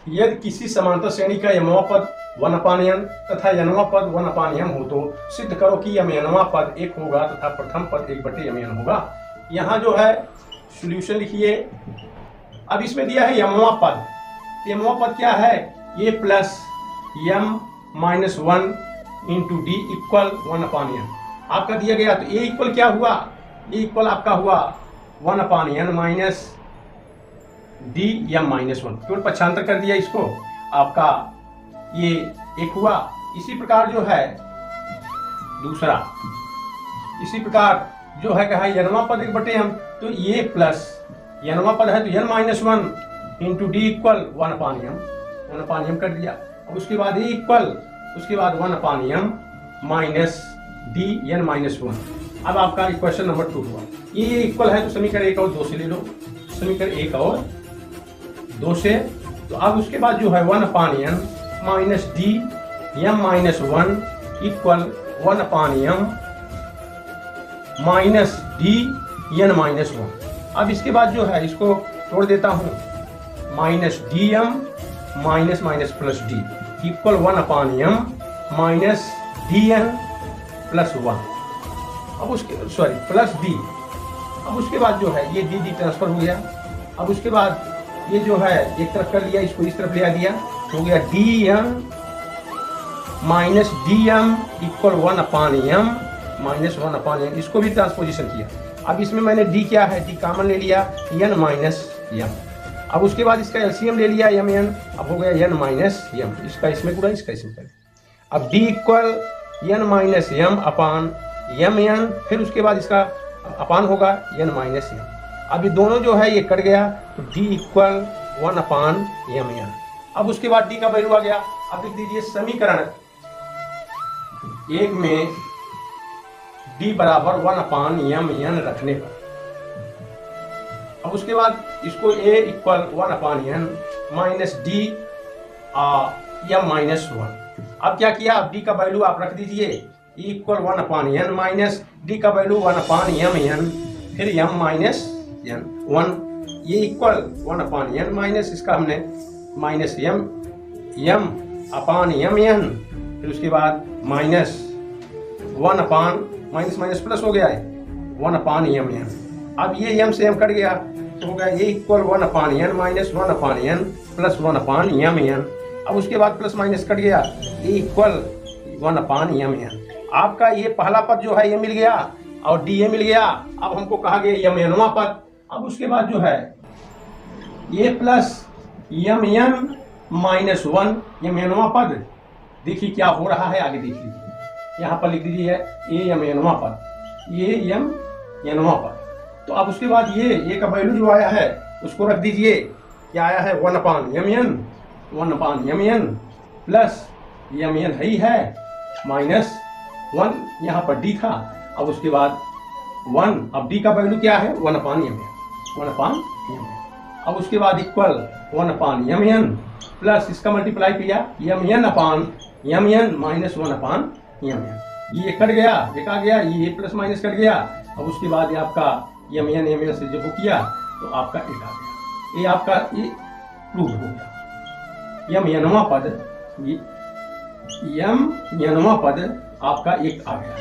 यदि किसी समांतर श्रेणी का यमवा पद 1/n तथा nवां पद 1/m हो तो सिद्ध करो कि mnवां पद 1 होगा तथा प्रथम पद 1/mn होगा। यहाँ जो है सॉल्यूशन लिखिए। अब इसमें दिया है यमवा पद। यमवा पद क्या है? a plus m minus 1 into D equal 1/n आपका दिया गया। तो a इक्वल क्या हुआ? a इक्वल आपका हुआ 1/n minus D m minus 1। केवल पक्षांतर कर दिया इसको, आपका ये एक हुआ। इसी प्रकार जो है दूसरा, इसी प्रकार जो है कहा nवां पद 1/m, तो ये प्लस nवां पद है तो n minus 1 into D equal 1/m कर दिया। अब उसके बाद ये इक्वल, उसके बाद 1/m minus D n minus 1। अब आपका इक्वेशन नंबर 2 हुआ। ये इक्वल है तो समीकरण 1 और 2 से ले लो, समीकरण 1 और 2 से। तो अब उसके बाद जो है 1/n minus D m minus 1 equal 1/m minus D n minus 1। अब इसके बाद जो है इसको तोड़ देता हूँ, minus D M minus minus plus D equal 1/m minus D N plus 1। अब उसके सॉरी प्लस डी। अब उसके बाद जो है ये डी ट्रांसफर हो गया। अब उसके बाद ये जो है एक तरफ कर लिया, इसको इस तरफ ले दिया, हो गया D M minus D M equal 1/m minus 1/m। इसको भी ट्रांसपोजिशन किया। अब इसमें मैंने डी क्या है, डी कॉमन ले लिया, n माइनस m। अब उसके बाद इसका एलसीएम ले लिया mn, अब हो गया n माइनस m। इसका इसमें पूरा, इसका इसमें करें। अब d equal n minus m अपान mn, फिर उसके बाद इसका अपान होगा n माइनस m। अब ये दोनों जो है ये कट गया तो d इक्वल 1/mn। अब उसके बाद d का वैल्यू आ गया। अब लिख दीजिए समीकरण 1 में d बराबर 1/mn रखने पर। अब उसके बाद इसको a equal 1/n minus D m minus 1। अब क्या किया, अब d का वैल्यू आप रख दीजिए e equal 1/n minus D का वैल्यू 1/mn, फिर m माइनस n 1, ये इक्वल 1/n माइनस इसका हमने माइनस m अपान mn, फिर उसके बाद माइनस 1 माइनस माइनस प्लस हो गया है 1/mn। अब ये m से m कट गया तो हो गया ये equal 1/n minus 1/n plus 1/mn। अब उसके बाद प्लस माइनस कट गया, ये इक्वल 1/mn। आपका ये पहला पद जो है ये मिल गया और डी ए मिल गया। अब हमको कहा गया mnवां पद। अब उसके बाद जो है ये प्लस mn माइनस 1 mnवां पद। देखिए क्या हो रहा है, आगे देख लीजिए। यहाँ पर लिख दीजिए ये mnवां पद, ये mnवां पद। तो अब उसके बाद ये का वैल्यू जो आया है उसको रख दीजिए। क्या आया है 1/mn प्लस mn ही है माइनस 1, यहाँ पर d था। अब उसके बाद 1, अब d का वैल्यू क्या है 1/mn। अब उसके बाद इक्वल 1/mn प्लस इसका मल्टीप्लाई किया mn माइनस 1/mn। ये कट गया, एक आ गया, ये प्लस माइनस कट गया। अब उसके बाद ये आपका mn से जब किया तो आपका एक आ गया। ये आपका ये प्रूव हो गया। mnवां पद, mnवां पद आपका एक आ गया।